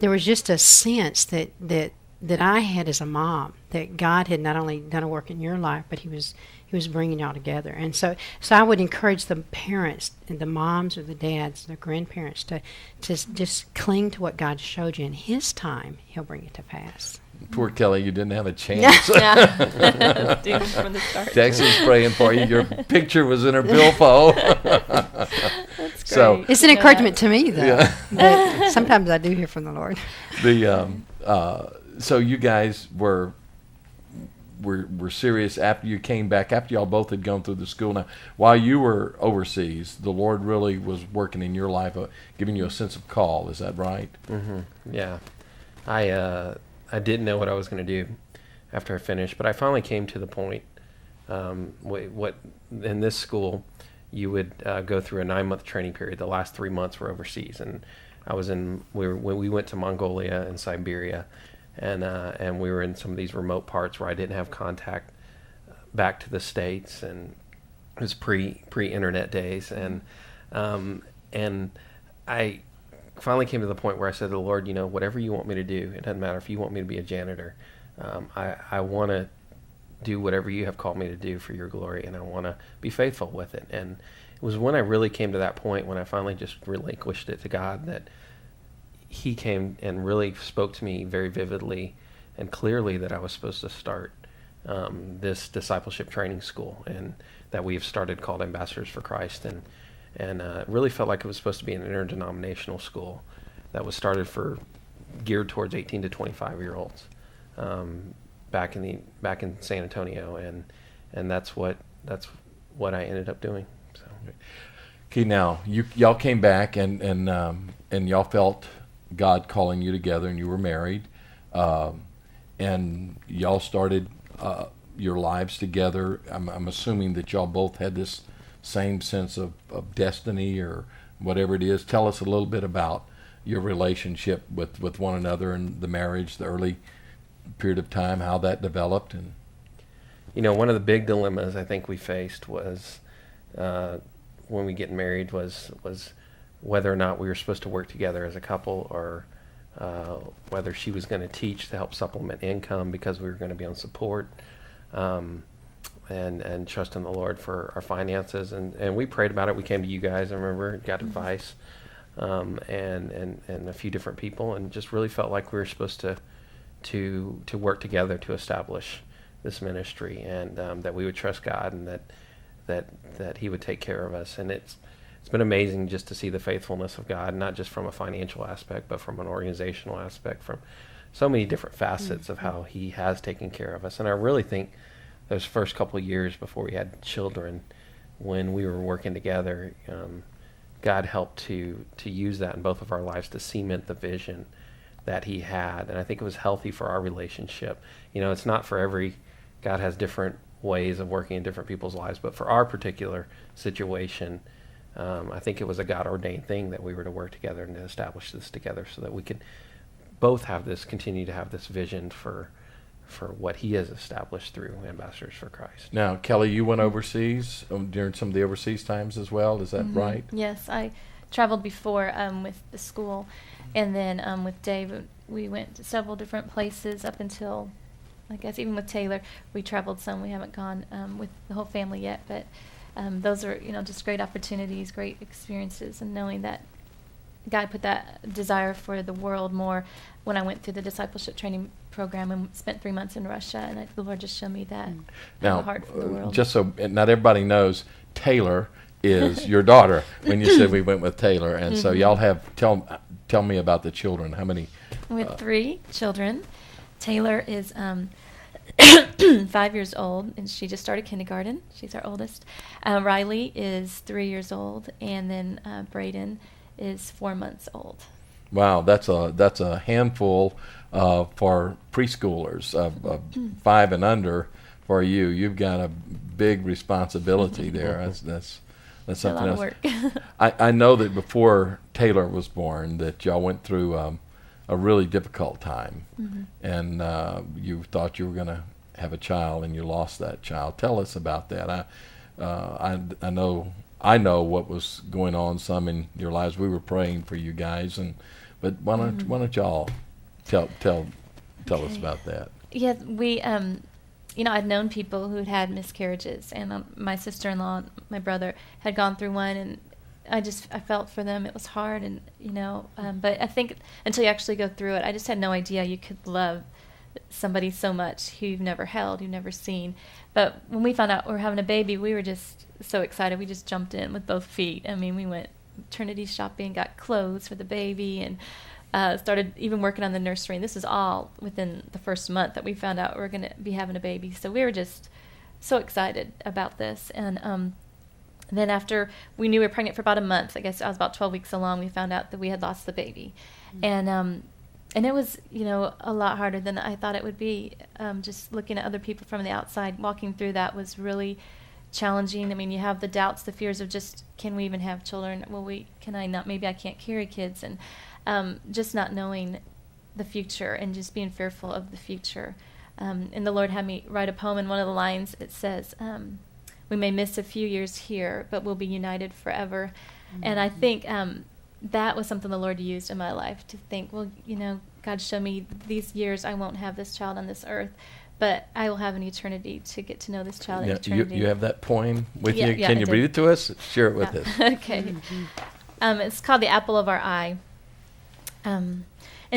there was just a sense that I had as a mom, that God had not only done a work in your life, but He was bringing y'all together. And so I would encourage the parents, and the moms or the dads, the grandparents, to just cling to what God showed you. In His time, He'll bring it to pass. Poor Kelly, you didn't have a chance. Yeah. Doomed from the start. Texas praying for you. Your picture was in her billfold. That's great. So It's an encouragement to me, though. Yeah. That sometimes I do hear from the Lord. So you guys were serious after you came back, after y'all both had gone through the school. Now, while you were overseas, the Lord really was working in your life, giving you a sense of call. Is that right? Mm-hmm. Yeah. I didn't know what I was going to do after I finished, but I finally came to the point. What in this school, you would go through a 9-month training period. The last 3 months were overseas, and we went to Mongolia and Siberia, and we were in some of these remote parts where I didn't have contact back to the States, and it was pre-internet days, and I finally came to the point where I said to the Lord, whatever you want me to do, it doesn't matter if you want me to be a janitor. I want to do whatever you have called me to do for your glory, and I want to be faithful with it. And it was when I really came to that point, when I finally just relinquished it to God, that He came and really spoke to me very vividly and clearly that I was supposed to start this discipleship training school, and that we have started, called Ambassadors for Christ. And it really felt like it was supposed to be an interdenominational school that was started geared towards 18 to 25-year-olds back in San Antonio, and that's what I ended up doing. So. Okay, now y'all came back and y'all felt God calling you together, and you were married, and y'all started your lives together. I'm assuming that y'all both had this same sense of destiny or whatever it is. Tell us a little bit about your relationship with one another and the marriage, the early period of time, how that developed. And one of the big dilemmas I think we faced was when we get married was whether or not we were supposed to work together as a couple, or whether she was going to teach to help supplement income because we were going to be on support. And trust in the Lord for our finances, and we prayed about it. We came to you guys, I remember, got advice, and a few different people, and just really felt like we were supposed to work together to establish this ministry, and that we would trust God, and that He would take care of us. And it's been amazing just to see the faithfulness of God, not just from a financial aspect, but from an organizational aspect, from so many different facets of how He has taken care of us. And I really think those first couple of years before we had children, when we were working together, God helped to use that in both of our lives to cement the vision that He had. And I think it was healthy for our relationship. It's not for God has different ways of working in different people's lives, but for our particular situation, I think it was a God-ordained thing that we were to work together and to establish this together, so that we could both continue to have this vision for what He has established through Ambassadors for Christ. Now, Kelly, you went overseas during some of the overseas times as well. Is that right? Yes, I traveled before with the school, and then with Dave, we went to several different places up until, I guess, even with Taylor, we traveled some. We haven't gone with the whole family yet, but those are just great opportunities, great experiences, and knowing that God put that desire for the world more when I went through the discipleship training program and spent 3 months in Russia, and the Lord just showed me that I have a heart for the world. Just so not everybody knows, Taylor is your daughter. When you said we went with Taylor, and so y'all have tell me about the children. How many? We have 3 children. Taylor is 5 years old, and she just started kindergarten. She's our oldest. Riley is 3 years old, and then Braden is 4 months old. Wow, that's a handful for preschoolers, 5 and under. For you, you've got a big responsibility there. That's something else. A lot of work. I know that before Taylor was born, that y'all went through a really difficult time, and you thought you were going to have a child, and you lost that child. Tell us about that. I know what was going on some in your lives. We were praying for you guys, But why don't y'all tell us about that? Yeah, we, I'd known people who'd had miscarriages, and my sister-in-law, my brother, had gone through one, and I felt for them. It was hard, and but I think until you actually go through it, I just had no idea you could love somebody so much who you've never held, you've never seen. But when we found out we were having a baby, we were just so excited. We just jumped in with both feet. I mean, we went maternity shopping, got clothes for the baby, and started even working on the nursery. And this is all within the first month that we found out we were going to be having a baby. So we were just so excited about this. And then after we knew we were pregnant for about a month, I guess I was about 12 weeks along, we found out that we had lost the baby. Mm-hmm. And it was, a lot harder than I thought it would be. Just looking at other people from the outside, walking through that was really challenging. I mean, you have the doubts, the fears of just, can we even have children? Can I not? Maybe I can't carry kids. And just not knowing the future and just being fearful of the future. And the Lord had me write a poem, and one of the lines, it says, we may miss a few years here, but we'll be united forever. Mm-hmm. And I think that was something the Lord used in my life to think, well, God showed me these years I won't have this child on this earth, but I will have an eternity to get to know this child in eternity. You have that poem with you? Yeah, Can you read it to us? Share it with us. Okay. Mm-hmm. It's called The Apple of Our Eye. In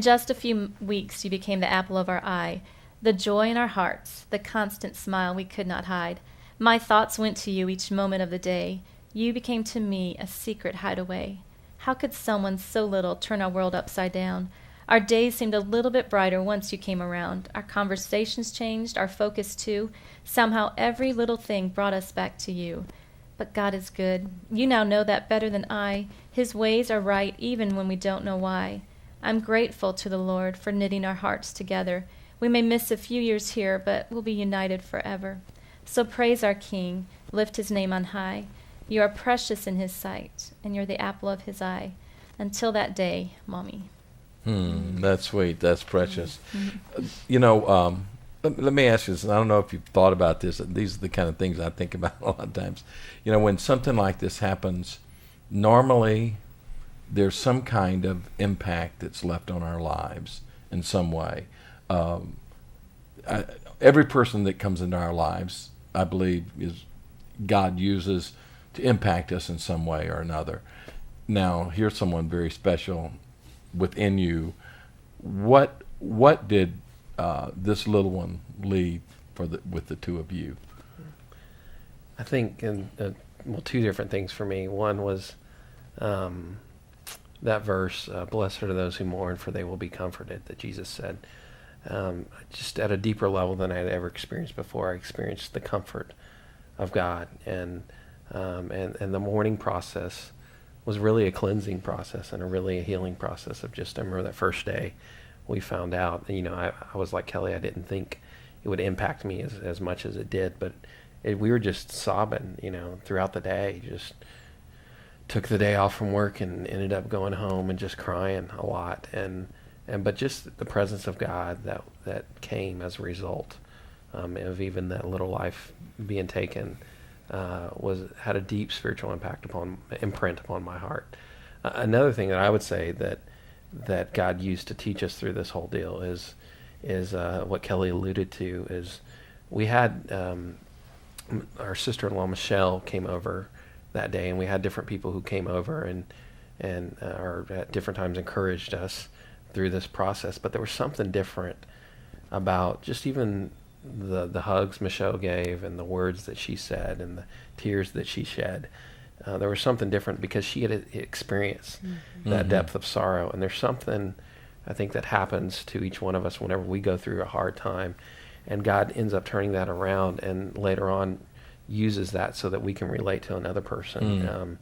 just a few weeks, you became the apple of our eye, the joy in our hearts, the constant smile we could not hide. My thoughts went to you each moment of the day. You became to me a secret hideaway. How could someone so little turn our world upside down? Our days seemed a little bit brighter once you came around. Our conversations changed, our focus too. Somehow every little thing brought us back to you. But God is good. You now know that better than I. His ways are right even when we don't know why. I'm grateful to the Lord for knitting our hearts together. We may miss a few years here, but we'll be united forever. So praise our King, lift his name on high. You are precious in his sight, and you're the apple of his eye. Until that day, Mommy. That's sweet. That's precious. Mm-hmm. Let me ask you this, and I don't know if you've thought about this. These are the kind of things I think about a lot of times. When something like this happens, normally there's some kind of impact that's left on our lives in some way. Every person that comes into our lives, I believe, is God uses to impact us in some way or another. Now, here's someone very special within you. What did this little one leave with the two of you? I think, two different things for me. One was that verse, blessed are those who mourn, for they will be comforted, that Jesus said. Just at a deeper level than I had ever experienced before, I experienced the comfort of God, and the mourning process was really a cleansing process and a healing process of just, I remember that first day we found out, I was like Kelly, I didn't think it would impact me as much as it did, but we were just sobbing, throughout the day, just took the day off from work and ended up going home and just crying a lot, but just the presence of God that came as a result of even that little life being taken had a deep spiritual imprint upon my heart. Another thing that I would say that God used to teach us through this whole deal is what Kelly alluded to. Is we had our sister-in-law Michelle came over that day, and we had different people who came over and or at different times encouraged us through this process. But there was something different about just even the hugs Michelle gave and the words that she said and the tears that she shed. There was something different because she had experienced that depth of sorrow. And there's something, I think, that happens to each one of us whenever we go through a hard time, and God ends up turning that around and later on uses that so that we can relate to another person.